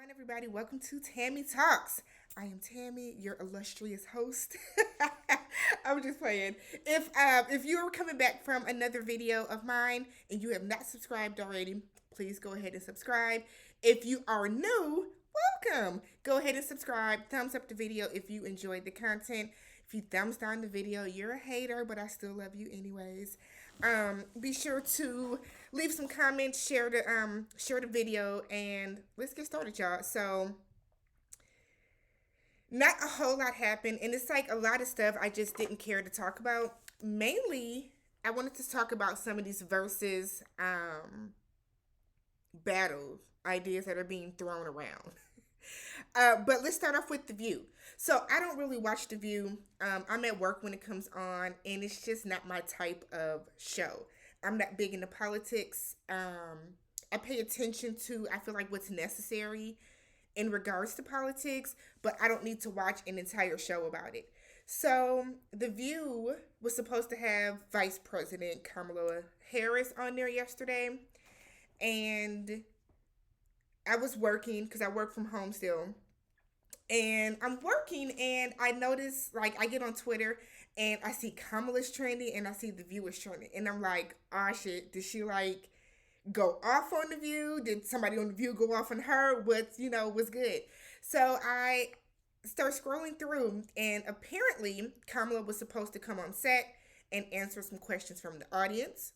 on, everybody? Welcome to Tammy Talks. I am Tammy, your illustrious host. I'm just playing. If you are coming back from another video of mine and you have not subscribed already, please go ahead and subscribe. If you are new, welcome. Go ahead and subscribe. Thumbs up the video if you enjoyed the content. If you thumbs down the video, you're a hater, but I still love you anyways. Be sure to leave some comments, share the video, and let's get started, y'all. So, not a whole lot happened, and it's like a lot of stuff I just didn't care to talk about. Mainly, I wanted to talk about some of these verses battles ideas that are being thrown around. But let's start off with The View. So I don't really watch The View. I'm at work when it comes on, and it's just not my type of show. I'm not big into politics. I pay attention to, I feel like, what's necessary in regards to politics, but I don't need to watch an entire show about it. So The View was supposed to have Vice President Kamala Harris on there yesterday, and I was working because I work from home still. And I'm working and I notice, like, I get on Twitter and I see Kamala's trending and I see The View is trending. And I'm like, ah, shit, did she, like, go off on The View? Did somebody on The View go off on her? What's good? So I start scrolling through, and apparently Kamala was supposed to come on set and answer some questions from the audience,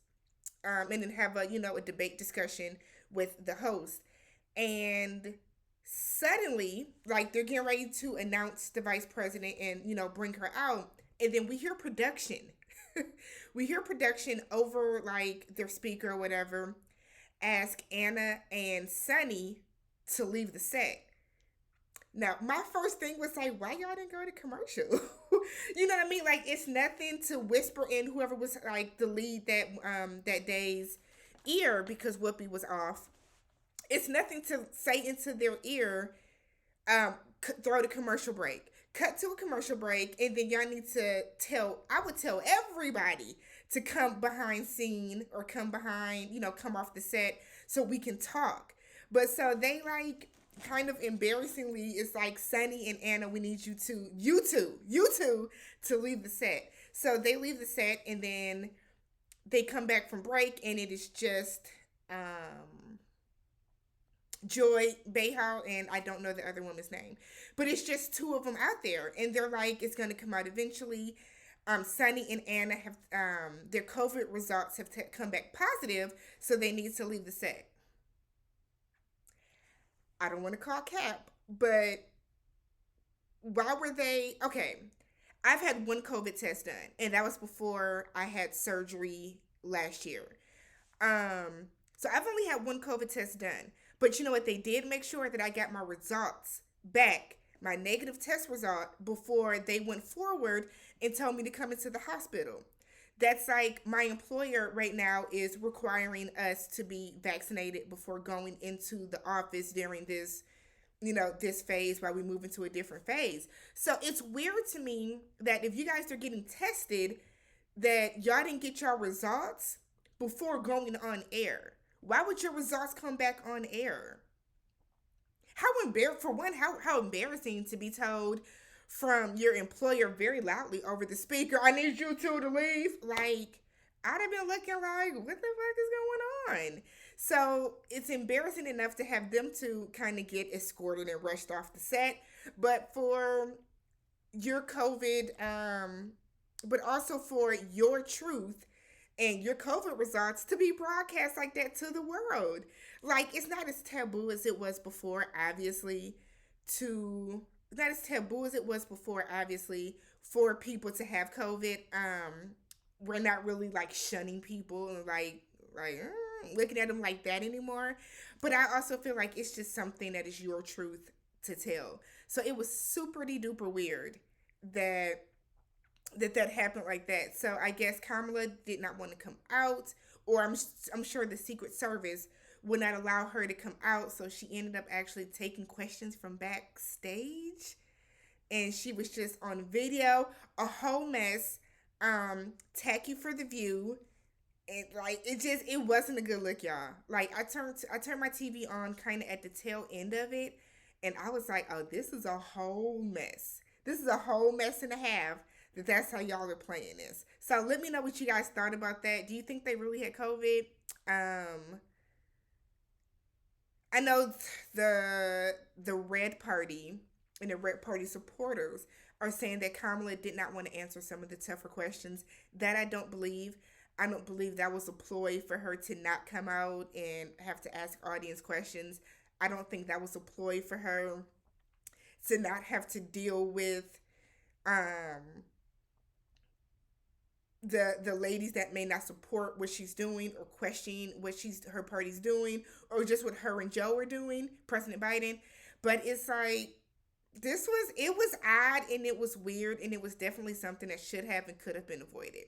and then have a debate discussion with the host. And suddenly, like, they're getting ready to announce the vice president and bring her out, and then we hear production. We hear production over, like, their speaker or whatever ask Anna and Sunny to leave the set. Now, my first thing was like, why y'all didn't go to commercial? You know what I mean? Like, it's nothing to whisper in whoever was, like, the lead that day's ear, because Whoopi was off. It's nothing to say into their ear. Throw the commercial break. Cut to a commercial break, and then y'all need to tell. I would tell everybody to come behind scene or come behind, come off the set so we can talk. But so they, like, kind of embarrassingly, it's like, Sunny and Anna, we need you two to leave the set. So they leave the set, and then they come back from break, and it is just Joy Behar, and I don't know the other woman's name, but it's just two of them out there, and they're like, it's going to come out eventually. Sunny and Anna have their COVID results have come back positive, so they need to leave the set. I don't want to call cap, but why were they okay? I've had one COVID test done, and that was before I had surgery last year. So I've only had one COVID test done. But you know what? They did make sure that I got my results back, my negative test result, before they went forward and told me to come into the hospital. That's like, my employer right now is requiring us to be vaccinated before going into the office during this phase while we move into a different phase. So it's weird to me that if you guys are getting tested, that y'all didn't get your results before going on air. Why would your results come back on air? How embarrassing to be told from your employer very loudly over the speaker, I need you two to leave. Like, I'd have been looking like, what the fuck is going on? So it's embarrassing enough to have them to kind of get escorted and rushed off the set. But for your COVID, but also for your truth and your COVID results to be broadcast like that to the world. Like, it's not as taboo as it was before, obviously, not as taboo as it was before, obviously, for people to have COVID. We're not really, like, shunning people and looking at them like that anymore. But I also feel like it's just something that is your truth to tell. So it was super duper weird that happened like that. So I guess Kamala did not want to come out, or I'm sure the Secret Service would not allow her to come out. So she ended up actually taking questions from backstage, and she was just on video, a whole mess. Tacky for The View, and like, it wasn't a good look, y'all. Like, I turned my TV on kind of at the tail end of it, And I was like, oh, this is a whole mess. This is a whole mess and a half. That's how y'all are playing this. So let me know what you guys thought about that. Do you think they really had COVID? Um, I know the Red Party and the Red Party supporters are saying that Kamala did not want to answer some of the tougher questions. That I don't believe. I don't believe that was a ploy for her to not come out and have to ask audience questions. I don't think that was a ploy for her to not have to deal with um the ladies that may not support what she's doing or question what she's her party's doing or just what her and Joe are doing, President Biden. But it's like it was odd and it was weird and it was definitely something that should have and could have been avoided.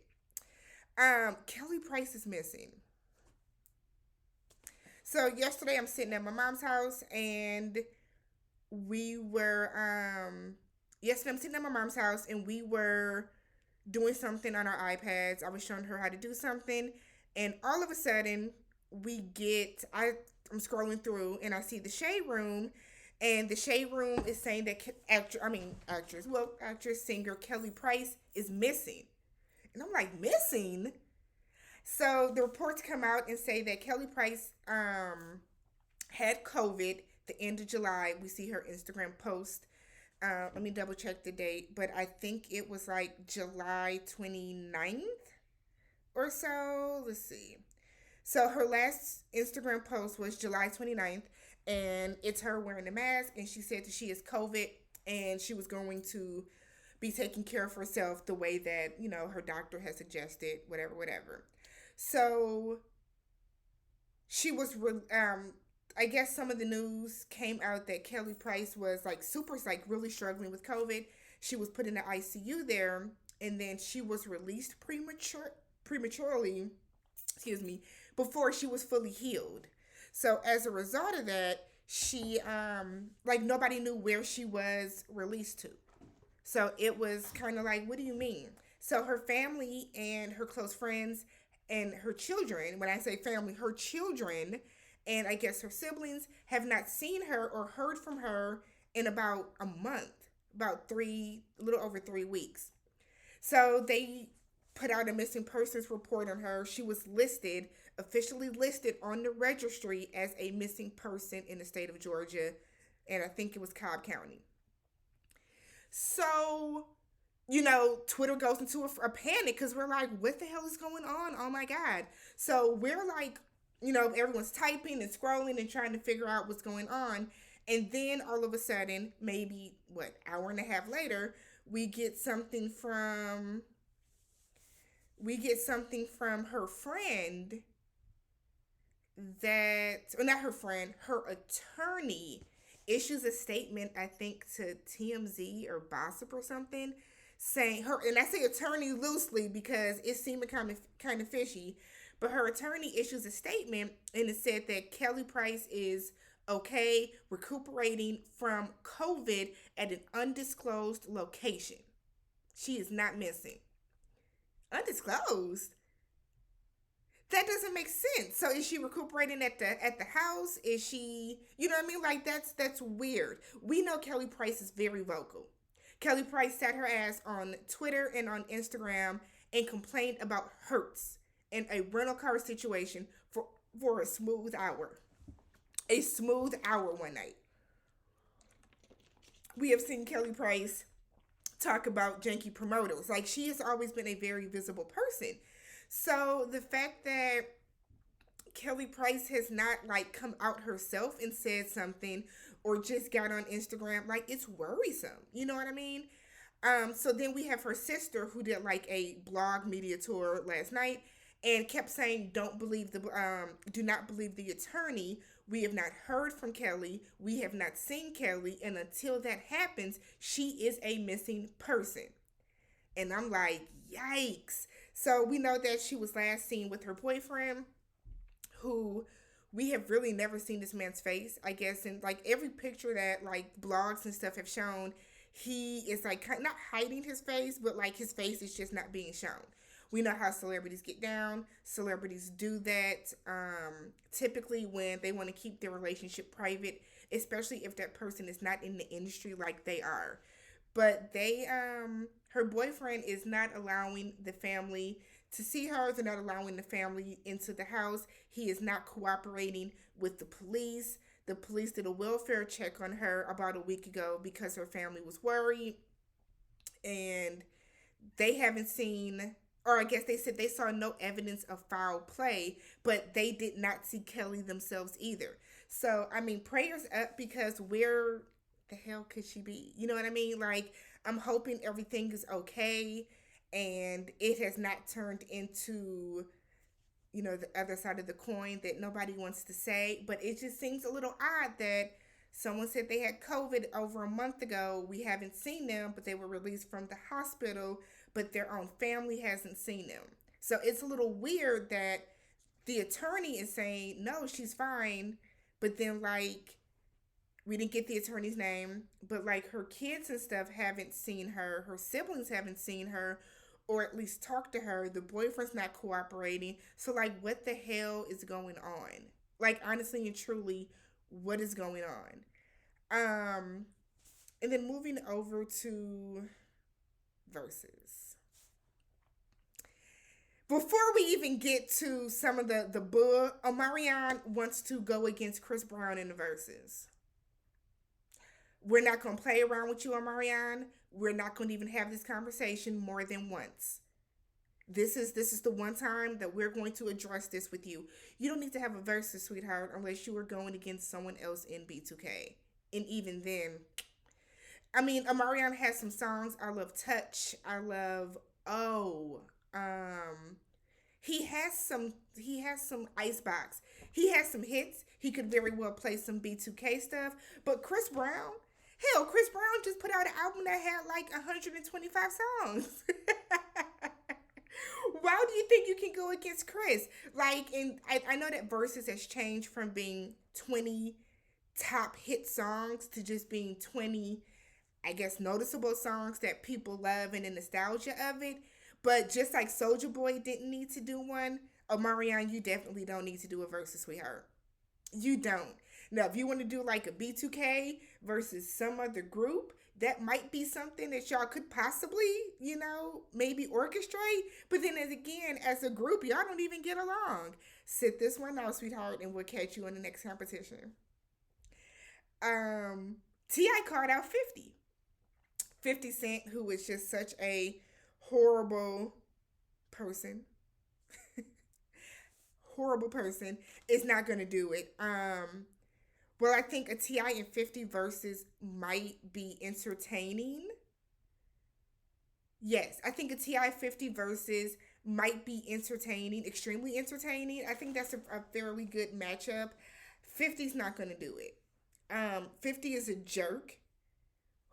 Kelly Price is missing. So yesterday I'm sitting at my mom's house and we were yesterday I'm sitting at my mom's house and we were doing something on our iPads. I was showing her how to do something, and all of a sudden, I'm scrolling through, and I see the Shade Room, and the Shade Room is saying that actress singer Kelly Price is missing, and I'm like, missing. So the reports come out and say that Kelly Price had COVID the end of July. We see her Instagram post. Let me double check the date, but I think it was like July 29th or so. Let's see. So her last Instagram post was July 29th, and it's her wearing a mask, and she said that she has COVID, and she was going to be taking care of herself the way that, her doctor has suggested, whatever, whatever. So she was I guess some of the news came out that Kelly Price was really struggling with COVID. She was put in the ICU there, and then she was released prematurely, excuse me, before she was fully healed. So as a result of that, she nobody knew where she was released to. So it was kind of like, what do you mean? So her family and her close friends and her children, when I say family, her children and I guess her siblings have not seen her or heard from her in about a month, a little over 3 weeks. So they put out a missing persons report on her. She was officially listed on the registry as a missing person in the state of Georgia, and I think it was Cobb County. So, Twitter goes into a panic because we're like, what the hell is going on? Oh my God. So we're like, everyone's typing and scrolling and trying to figure out what's going on. And then all of a sudden, maybe, hour and a half later, we get something from her friend not her friend, her attorney issues a statement, I think, to TMZ or Gossip or something, saying and I say attorney loosely because it seemed kind of fishy, but her attorney issues a statement and it said that Kelly Price is okay, recuperating from COVID at an undisclosed location. She is not missing. Undisclosed? That doesn't make sense. So is she recuperating at the house? Is she, you know what I mean? Like that's weird. We know Kelly Price is very vocal. Kelly Price sat her ass on Twitter and on Instagram and complained about Hertz in a rental car situation for a smooth hour. A smooth hour one night. We have seen Kelly Price talk about janky promoters. Like, she has always been a very visible person. So the fact that Kelly Price has not come out herself and said something or just got on Instagram, it's worrisome. You know what I mean? So then we have her sister who did a blog media tour last night and kept saying, do not believe the attorney. We have not heard from Kelly. We have not seen Kelly. And until that happens, she is a missing person. And I'm like, yikes. So we know that she was last seen with her boyfriend, who we have really never seen this man's face, I guess. And every picture that blogs and stuff have shown, he is not hiding his face, but his face is just not being shown. We know how celebrities get down. Celebrities do that typically when they want to keep their relationship private, especially if that person is not in the industry like they are. But her boyfriend is not allowing the family to see her. They're not allowing the family into the house. He is not cooperating with the police. The police did a welfare check on her about a week ago because her family was worried, and they haven't seen, or I guess they said they saw no evidence of foul play, but they did not see Kelly themselves either. So, I mean, prayers up, because where the hell could she be? You know what I mean? Like, I'm hoping everything is okay and it has not turned into, the other side of the coin that nobody wants to say. But it just seems a little odd that someone said they had COVID over a month ago. We haven't seen them, but they were released from the hospital, but their own family hasn't seen them. So it's a little weird that the attorney is saying, no, she's fine. But then, like, we didn't get the attorney's name, but like her kids and stuff haven't seen her. Her siblings haven't seen her, or at least talked to her. The boyfriend's not cooperating. So, like, what the hell is going on? Like, honestly and truly, what is going on? And then moving over to Versus. Before we even get to some of the bull, Omarion wants to go against Chris Brown in the Versus. We're not going to play around with you, Omarion. We're not going to even have this conversation more than once. This is the one time that we're going to address this with you. You don't need to have a versus, sweetheart, unless you are going against someone else in B2K. And even then, I mean, Omarion has some songs. I love Touch. I love he has some Icebox. He has some hits. He could very well play some B2K stuff. But Chris Brown, hell, Chris Brown just put out an album that had like 125 songs. Why do you think you can go against Chris? Like, and I know that Versus has changed from being 20 top hit songs to just being 20, I guess, noticeable songs that people love and the nostalgia of it. But just like Soulja Boy didn't need to do one, Omarion, you definitely don't need to do a Versus, sweetheart. You don't. Now, if you want to do like a B2K versus some other group, that might be something that y'all could possibly, maybe orchestrate. But then as a group, y'all don't even get along. Sit this one out, sweetheart, and we'll catch you in the next competition. T.I. called out 50. 50 Cent, who is just such a horrible person. Horrible person, is not going to do it. Well, I think a T.I. and 50 versus might be entertaining. Yes, I think a T.I. 50 versus might be entertaining, extremely entertaining. I think that's a fairly good matchup. 50's not going to do it. 50 is a jerk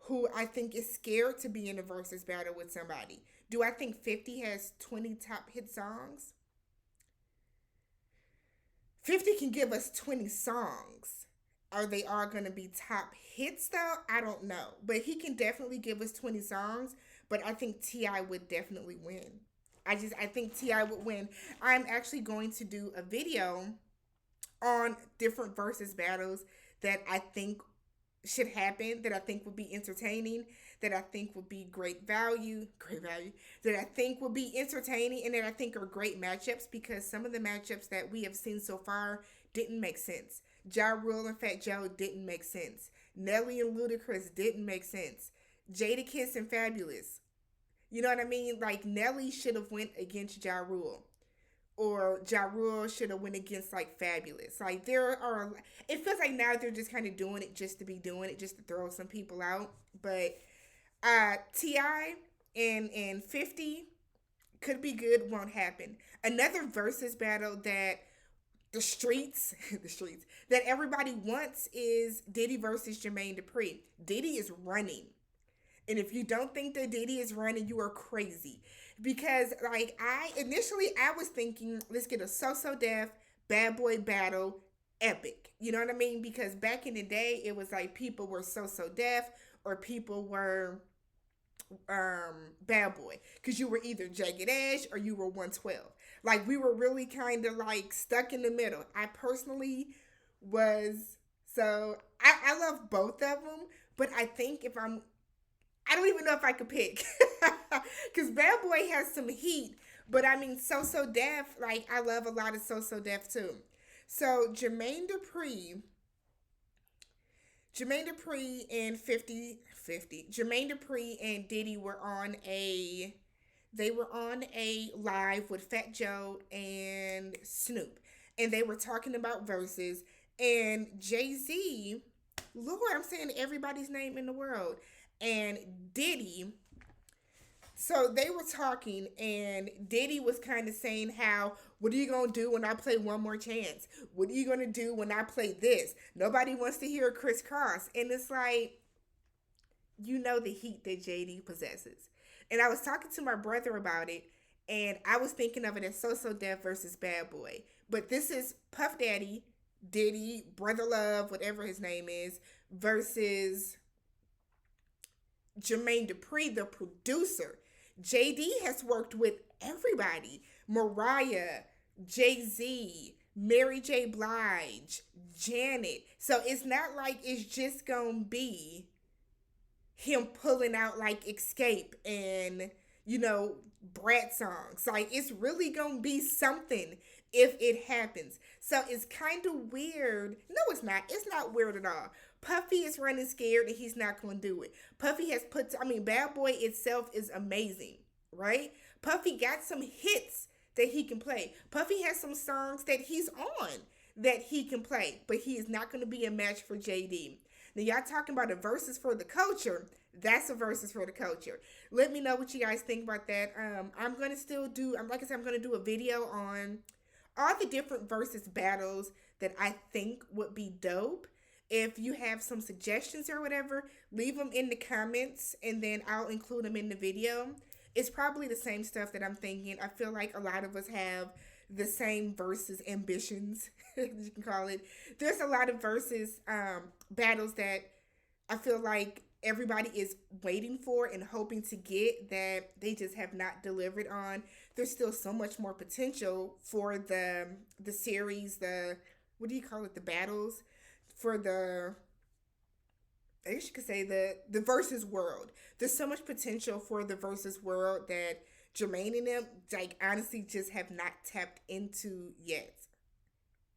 who I think is scared to be in a versus battle with somebody. Do I think 50 has 20 top hit songs? 50 can give us 20 songs. Are they all going to be top hits though? I don't know. But he can definitely give us 20 songs. But I think T.I. would definitely win. I think T.I. would win. I'm actually going to do a video on different versus battles that I think should happen, that I think would be entertaining, that I think would be great value, that I think would be entertaining, and that I think are great matchups, because some of the matchups that we have seen so far didn't make sense. Ja Rule and Fat Joe didn't make sense. Nelly and Ludacris didn't make sense. Jadakiss and Fabulous. You know what I mean? Like, Nelly should have went against Ja Rule. Or Ja Rule should have went against, like, Fabulous. Like, it feels like now they're just kind of doing it just to be doing it, just to throw some people out. But T.I. and 50 could be good, won't happen. Another versus battle that the streets, that everybody wants is Diddy versus Jermaine Dupri. Diddy is running. And if you don't think that Diddy is running, you are crazy. Because, like, I was thinking, let's get a So Def, Bad Boy battle, epic. You know what I mean? Because back in the day, it was like people were So Def, or people were Bad Boy, because you were either Jagged Edge or you were 112. Like, we were really kind of like stuck in the middle. I personally was, so I love both of them, but I think I don't even know if I could pick, because Bad Boy has some heat, but I mean, So Def, like, I love a lot of So Def too. So Jermaine Dupri and 50 Jermaine Dupri and Diddy were on a live with Fat Joe and Snoop, and they were talking about verses. And Jay-Z, Lord, I'm saying everybody's name in the world, and Diddy. So they were talking, and Diddy was kind of saying how, what are you going to do when I play One More Chance? What are you going to do when I play this? Nobody wants to hear Crisscross. And it's like, you know, the heat that JD possesses. And I was talking to my brother about it, and I was thinking of it as So Def versus Bad Boy. But this is Puff Daddy, Diddy, Brother Love, whatever his name is, versus Jermaine Dupri, the producer. JD has worked with everybody: Mariah, Jay-Z, Mary J. Blige, Janet. So it's not like it's just gonna be him pulling out like Escape and, you know, Brat songs. Like, it's really gonna be something if it happens. So it's kind of weird. No, it's not. It's not weird at all. Puffy is running scared and he's not going to do it. Puffy has Bad Boy itself is amazing, right? Puffy got some hits that he can play. Puffy has some songs that he's on that he can play, but he is not going to be a match for JD. Now, y'all talking about a versus for the culture. That's a versus for the culture. Let me know what you guys think about that. I'm going to still do, like I said, I'm going to do a video on all the different versus battles that I think would be dope. If you have some suggestions or whatever, leave them in the comments and then I'll include them in the video. It's probably the same stuff that I'm thinking. I feel like a lot of us have the same versus ambitions, you can call it. There's a lot of versus battles that I feel like everybody is waiting for and hoping to get that they just have not delivered on. There's still so much more potential for the series, what do you call it, the battles, for I guess you could say the versus world. There's so much potential for the versus world that Jermaine and them, like, honestly just have not tapped into yet.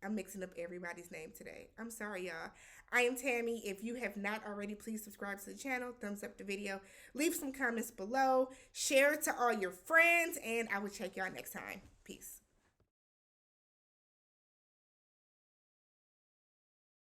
I'm mixing up everybody's name today. I'm sorry, y'all. I am Tammy. If you have not already, please subscribe to the channel. Thumbs up the video. Leave some comments below. Share it to all your friends. And I will check y'all next time. Peace.